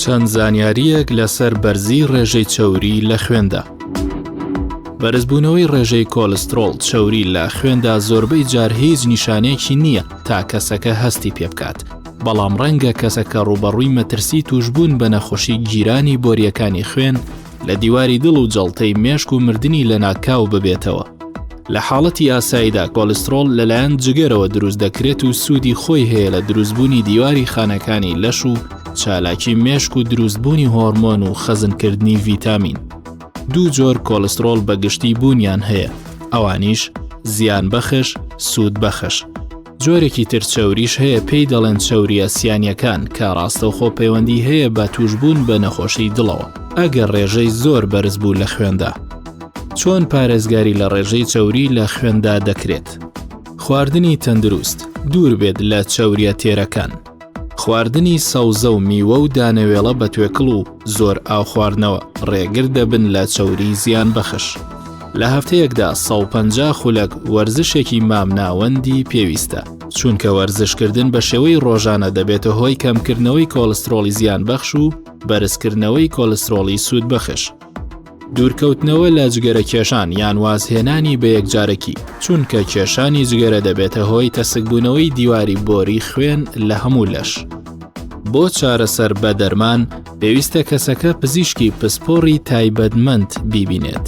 چەند زانیاریەک لەسەر بەرزی ڕێژەی چەوری لە خوێندا. بەرزبوونەوەی ڕێژەی کۆلسترۆڵ چەوری لە خوێندا زۆربەی جار هیچ نیشانەیەکی نییە تا کەسەکە هەستی پێ بکات، بەڵام ڕەنگە کەسەکە ڕوبەڕووی مەترسی توشبوون بە نەخۆشی گیرانی بۆریەکانی خوێن لە دیواری دڵ و جەڵتەی مێشک و مردنی لە ناکاو ببێتەوە. لە حاڵەتی ئاساییدا کۆلسترۆڵ لەلایەن جگەرەوە دروست دەکرێت و سوودی خۆی هەیە لە دروستبوونی دیواری خانەکانی لەش و چالاکی مێشک و دروستبوونی هۆرمۆن و خەزنکردنی ڤیتامین. دوو جۆر کۆلسترۆڵ بەگشتی بوونیان هەیە، ئەوانیش زیان بەخش، سوود بەخش. جۆرێکی تر چەوریش هەیە پێی دەڵێن چەوریە سیانیەکان کە ڕاستەوخۆ پەیوەندی هەیە بە توشبوون بە نەخۆشی دڵەوە ئەگەر ڕێژەی زۆر بەرز بوو لە خوێندا. چۆن پارێزگاری لە ڕێژەی چەوری لە خوێندا دەکرێت؟ خواردنی تەندروست، دوور بێت لە چەوریە تێرەکان. خواردنی سەوزە و میوە و دانەوێڵە بە توێکڵ و زۆر ئاو خواردنەوە ڕێگر دەبن لە چەوری زیان بەخش. لە هەفتەیەکدا 150 خولەک وەرزشێکی مامناوەندی پێویستە، چونکە وەرزشکردن بە شێوەی ڕۆژانە دەبێتە هۆی کەمکردنەوەی کۆلسترۆڵی زیان بەخش و بەرزکردنەوەی کۆلسترۆڵی سوود بەخش. دوورکەوتنەوە لە جگەرە کێشان یان وازهێنانی بە یەکجارەکی، چونکە کێشانی جگەرە دەبێتە هۆی تەسکبوونەوەی دیواری بۆری خوێن لە هەموو لەش. بۆ چارەسەر بە دەرمان پێویستە کەسەکە پزیشکی پسپۆڕی تایبەتمەند بیبینێت.